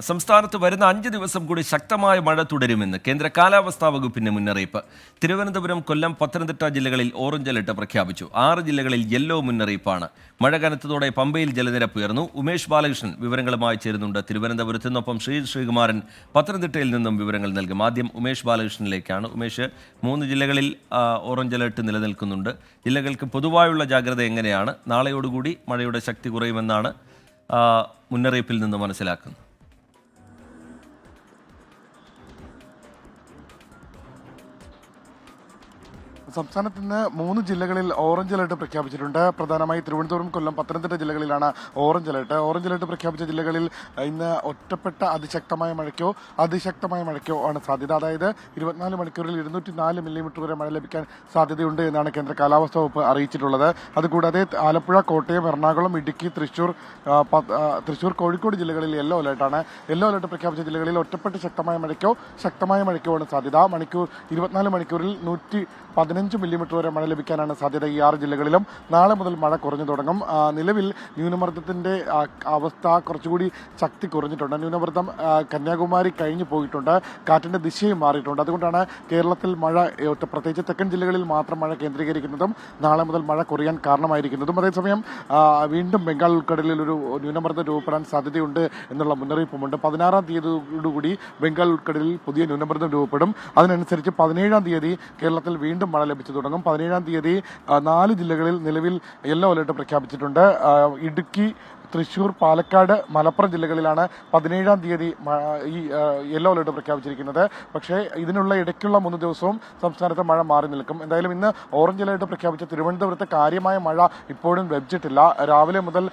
സംസ്ഥാനത്ത് വരുന്ന 5 ദിവസം കൂടി ശക്തമായ മഴ തുടരുമെന്ന് കേന്ദ്ര കാലാവസ്ഥാ വകുപ്പിന്റെ മുന്നറിയിപ്പ്. തിരുവനന്തപുരം, കൊല്ലം, പത്തനംതിട്ട ജില്ലകളിൽ ഓറഞ്ച് അലർട്ട് പ്രഖ്യാപിച്ചു. 6 ജില്ലകളിൽ യെല്ലോ മുന്നറിയിപ്പാണ്. മഴ കനത്തതോടെ പമ്പയിൽ ജലനിരപ്പ് ഉയർന്നു. ഉമേഷ് ബാലകൃഷ്ണൻ വിവരങ്ങളുമായി ചേരുന്നുണ്ട് തിരുവനന്തപുരത്ത് നിന്നൊപ്പം ശ്രീകുമാരൻ പത്തനംതിട്ടയിൽ നിന്നും വിവരങ്ങൾ നൽകും. ആദ്യം ഉമേഷ് ബാലകൃഷ്ണനിലേക്കാണ്. ഉമേഷ്, 3 ജില്ലകളിൽ ഓറഞ്ച് അലർട്ട് നിലനിൽക്കുന്നുണ്ട്. ജില്ലകൾക്ക് പൊതുവായുള്ള ജാഗ്രത എങ്ങനെയാണ്? നാളെയോടുകൂടി മഴയുടെ ശക്തി കുറയുമെന്നാണ് മുന്നറിയിപ്പിൽ നിന്ന് മനസ്സിലാക്കുന്നത്. സംസ്ഥാനത്ത് ഇന്ന് 3 ജില്ലകളിൽ ഓറഞ്ച് അലർട്ട് പ്രഖ്യാപിച്ചിട്ടുണ്ട്. പ്രധാനമായി തിരുവനന്തപുരം, കൊല്ലം, പത്തനംതിട്ട ജില്ലകളിലാണ് ഓറഞ്ച് അലർട്ട്. ഓറഞ്ച് അലർട്ട് പ്രഖ്യാപിച്ച ജില്ലകളിൽ ഇന്ന് ഒറ്റപ്പെട്ട അതിശക്തമായ മഴയ്ക്കോ ആണ് സാധ്യത. അതായത് 24 മണിക്കൂറിൽ 204 മില്ലിമീറ്റർ വരെ മഴ ലഭിക്കാൻ സാധ്യതയുണ്ട് എന്നാണ് കേന്ദ്ര കാലാവസ്ഥാ വകുപ്പ് അറിയിച്ചിട്ടുള്ളത്. അതുകൂടാതെ ആലപ്പുഴ, കോട്ടയം, എറണാകുളം, ഇടുക്കി, തൃശൂർ, കോഴിക്കോട് ജില്ലകളിൽ യെല്ലോ അലർട്ടാണ്. യെല്ലോ അലർട്ട് പ്രഖ്യാപിച്ച ജില്ലകളിൽ ഒറ്റപ്പെട്ട ശക്തമായ മഴയ്ക്കോ ആണ് സാധ്യത. 24 മണിക്കൂറിൽ 115 മില്ലിമീറ്റർ വരെ മഴ ലഭിക്കാനാണ് സാധ്യത ഈ 6 ജില്ലകളിലും. നാളെ മുതൽ മഴ കുറഞ്ഞു തുടങ്ങും. നിലവിൽ ന്യൂനമർദ്ദത്തിന്റെ അവസ്ഥ കുറച്ചുകൂടി ശക്തി കുറഞ്ഞിട്ടുണ്ട്. ന്യൂനമർദ്ദം കന്യാകുമാരി കഴിഞ്ഞു പോയിട്ടുണ്ട്. കാറ്റിന്റെ ദിശയും മാറിയിട്ടുണ്ട്. അതുകൊണ്ടാണ് കേരളത്തിൽ മഴ, പ്രത്യേകിച്ച് തെക്കൻ ജില്ലകളിൽ മാത്രം മഴ കേന്ദ്രീകരിക്കുന്നതും നാളെ മുതൽ മഴ കുറയാൻ കാരണമായിരിക്കുന്നതും. അതേസമയം വീണ്ടും ബംഗാൾ ഉൾക്കടലിൽ ഒരു ന്യൂനമർദ്ദം രൂപപ്പെടാൻ സാധ്യതയുണ്ട് എന്നുള്ള മുന്നറിയിപ്പുമുണ്ട്. 16-ാം തീയതിയോടുകൂടി ബംഗാൾ ഉൾക്കടലിൽ പുതിയ ന്യൂനമർദ്ദം രൂപപ്പെടും. അതിനനുസരിച്ച് 17-ാം തീയതി കേരളത്തിൽ വീണ്ടും മഴ ലഭിച്ചു തുടങ്ങും. 17-ാം തീയതി 4 ജില്ലകളിൽ നിലവിൽ യെല്ലോ അലർട്ട് പ്രഖ്യാപിച്ചിട്ടുണ്ട്. ഇടുക്കി, തൃശൂർ, പാലക്കാട്, മലപ്പുറം ജില്ലകളിലാണ് 17-ാം തീയതി ഈ യെല്ലോ അലർട്ട് പ്രഖ്യാപിച്ചിരിക്കുന്നത്. പക്ഷേ ഇതിനുള്ള ഇടയ്ക്കുള്ള 3 ദിവസവും സംസ്ഥാനത്ത് മഴ മാറി നിൽക്കും. എന്തായാലും ഇന്ന് ഓറഞ്ച് അലർട്ട് പ്രഖ്യാപിച്ച തിരുവനന്തപുരത്ത് കാര്യമായ മഴ ഇപ്പോഴും ലഭിച്ചിട്ടില്ല. രാവിലെ മുതൽ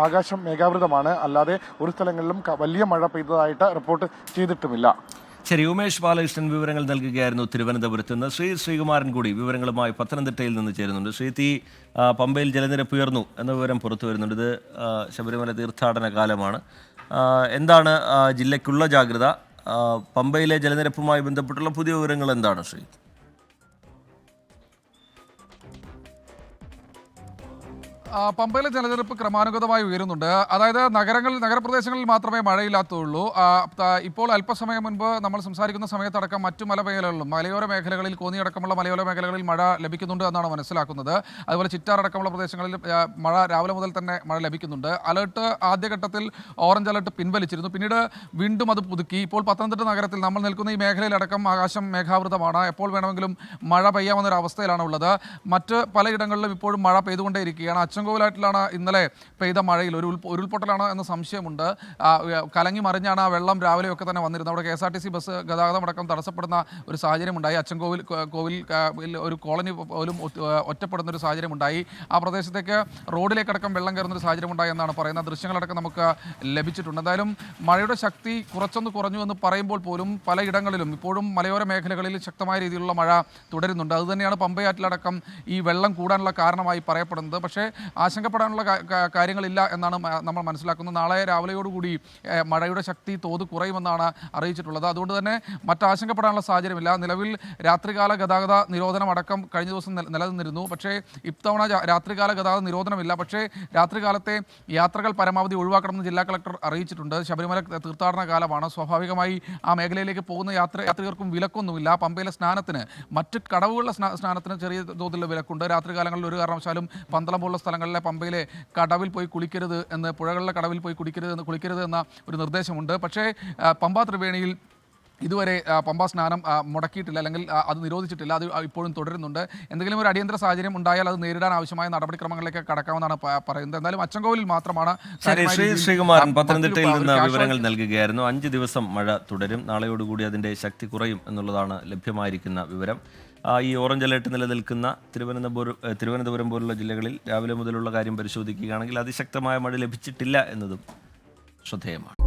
ആകാശം മേഘാവൃതമാണ്. അല്ലാതെ ഒരു സ്ഥലങ്ങളിലും വലിയ മഴ പെയ്തതായിട്ട് റിപ്പോർട്ട് ചെയ്തിട്ടുമില്ല. ശരി, ഉമേഷ് ബാലകൃഷ്ണൻ വിവരങ്ങൾ നൽകുകയായിരുന്നു തിരുവനന്തപുരത്ത് നിന്ന്. ശ്രീകുമാരൻ കൂടി വിവരങ്ങളുമായി പത്തനംതിട്ടയിൽ നിന്ന് ചേരുന്നുണ്ട്. പമ്പയിൽ ജലനിരപ്പ് ഉയർന്നു എന്ന വിവരം പുറത്തു വരുന്നുണ്ട്. ഇത് ശബരിമല തീർത്ഥാടന കാലമാണ്. എന്താണ് ജില്ലയ്ക്കുള്ള ജാഗ്രത? പമ്പയിലെ ജലനിരപ്പുമായി ബന്ധപ്പെട്ടുള്ള പുതിയ വിവരങ്ങൾ എന്താണ് ശ്രീ? പമ്പയിലെ ജലനിരപ്പ് ക്രമാനുഗതമായി ഉയരുന്നുണ്ട്. അതായത് നഗരപ്രദേശങ്ങളിൽ മാത്രമേ മഴയില്ലാത്തുള്ളൂ. ഇപ്പോൾ അല്പസമയം മുൻപ് നമ്മൾ സംസാരിക്കുന്ന സമയത്തടക്കം മറ്റു മലയോര മേഖലകളിൽ, കോന്നിയടക്കമുള്ള മലയോര മേഖലകളിൽ മഴ ലഭിക്കുന്നുണ്ട് എന്നാണ് മനസ്സിലാക്കുന്നത്. അതുപോലെ ചിറ്റാറടക്കമുള്ള പ്രദേശങ്ങളിൽ മഴ രാവിലെ മുതൽ തന്നെ മഴ ലഭിക്കുന്നുണ്ട്. അലർട്ട് ആദ്യഘട്ടത്തിൽ ഓറഞ്ച് അലർട്ട് പിൻവലിച്ചിരുന്നു. പിന്നീട് വീണ്ടും അത് പുതുക്കി. ഇപ്പോൾ പത്തനംതിട്ട നഗരത്തിൽ നമ്മൾ നിൽക്കുന്ന ഈ മേഖലയിലടക്കം ആകാശം മേഘാവൃതമാണ്. എപ്പോൾ വേണമെങ്കിലും മഴ പെയ്യാവുന്നൊരു അവസ്ഥയിലാണ് ഉള്ളത്. മറ്റ് പലയിടങ്ങളിലും ഇപ്പോഴും മഴ പെയ്തുകൊണ്ടേയിരിക്കുകയാണ്. അച്ചൻകോവിലാറ്റിലാണ് ഇന്നലെ പെയ്ത മഴയിൽ ഉരുൾപൊട്ടലാണ് എന്ന സംശയമുണ്ട്. കലങ്ങി മറിഞ്ഞാണ് ആ വെള്ളം രാവിലെയൊക്കെ തന്നെ വന്നിരുന്നത്. അവിടെ KSRTC ബസ് ഗതാഗതമടക്കം തടസ്സപ്പെടുന്ന ഒരു സാഹചര്യമുണ്ടായി. കോവിൽ ഒരു കോളനി പോലും ഒറ്റപ്പെടുന്ന ഒരു സാഹചര്യമുണ്ടായി. ആ പ്രദേശത്തേക്ക് റോഡിലേക്കടക്കം വെള്ളം കയറുന്നൊരു സാഹചര്യമുണ്ടായി എന്നാണ് പറയുന്നത്. ദൃശ്യങ്ങളടക്കം നമുക്ക് ലഭിച്ചിട്ടുണ്ട്. എന്തായാലും മഴയുടെ ശക്തി കുറച്ചൊന്ന് കുറഞ്ഞു എന്ന് പറയുമ്പോൾ പോലും പലയിടങ്ങളിലും ഇപ്പോഴും മലയോര മേഖലകളിൽ ശക്തമായ രീതിയിലുള്ള മഴ തുടരുന്നുണ്ട്. അതുതന്നെയാണ് പമ്പയാറ്റിലടക്കം ഈ വെള്ളം കൂടാനുള്ള കാരണമായി പറയപ്പെടുന്നത്. പക്ഷേ ആശങ്കപ്പെടാനുള്ള കാര്യങ്ങളില്ല എന്നാണ് നമ്മൾ മനസ്സിലാക്കുന്നത്. നാളെ രാവിലെയോടുകൂടി മഴയുടെ ശക്തി തോത് കുറയുമെന്നാണ് അറിയിച്ചിട്ടുള്ളത്. അതുകൊണ്ട് തന്നെ മറ്റാശങ്കപ്പെടാനുള്ള സാഹചര്യമില്ല. നിലവിൽ രാത്രികാല ഗതാഗത നിരോധനം അടക്കം കഴിഞ്ഞ ദിവസം നിലനിന്നിരുന്നു. പക്ഷേ ഇത്തവണ രാത്രികാല ഗതാഗത നിരോധനമില്ല. പക്ഷേ രാത്രികാലത്തെ യാത്രകൾ പരമാവധി ഒഴിവാക്കണമെന്ന് ജില്ലാ കളക്ടർ അറിയിച്ചിട്ടുണ്ട്. ശബരിമല തീർത്ഥാടന കാലമാണ്. സ്വാഭാവികമായി ആ മേഖലയിലേക്ക് പോകുന്ന യാത്രികർക്കും വിലക്കൊന്നുമില്ല. പമ്പയിലെ സ്നാനത്തിന്, മറ്റ് കടവുകളുടെ സ്നാനത്തിന് ചെറിയ തോതിലുള്ള വിലക്കുണ്ട്. രാത്രികാലങ്ങളിൽ ഒരു കാരണവശാലും പന്തളം പോലുള്ള സ്ഥലങ്ങളിലെ പമ്പയിലെ കടവിൽ പോയി കുളിക്കരുത് എന്ന്, പുഴകളിലെ കടവിൽ പോയി കുളിക്കരുത് എന്ന ഒരു നിർദ്ദേശമുണ്ട്. പക്ഷേ പമ്പ ത്രിവേണിയിൽ ഇതുവരെ പമ്പ സ്നാനം മുടക്കിയിട്ടില്ല, അല്ലെങ്കിൽ അത് നിരോധിച്ചിട്ടില്ല. അത് ഇപ്പോഴും തുടരുന്നുണ്ട്. എന്തെങ്കിലും ഒരു അടിയന്തര സാഹചര്യം ഉണ്ടായാൽ അത് നേരിടാൻ ആവശ്യമായ നടപടിക്രമങ്ങളിലേക്ക് കടക്കാമെന്നാണ് പറയുന്നത്. എന്തായാലും അച്ചൻകോവിലിൽ മാത്രമാണ്. ശ്രീകുമാരൻ പത്തനംതിട്ടയിൽ നിന്ന് വിവരങ്ങൾ നൽകുകയായിരുന്നു. 5 ദിവസം മഴ തുടരും. നാളെയോടുകൂടി അതിൻ്റെ ശക്തി കുറയും എന്നുള്ളതാണ് ലഭ്യമായിരിക്കുന്ന വിവരം. ഈ ഓറഞ്ച് അലർട്ട് നിലനിൽക്കുന്ന തിരുവനന്തപുരം പോലുള്ള ജില്ലകളിൽ രാവിലെ മുതലുള്ള കാര്യം പരിശോധിക്കുകയാണെങ്കിൽ അതിശക്തമായ മഴ ലഭിച്ചിട്ടില്ല എന്നതും ശ്രദ്ധേയമാണ്.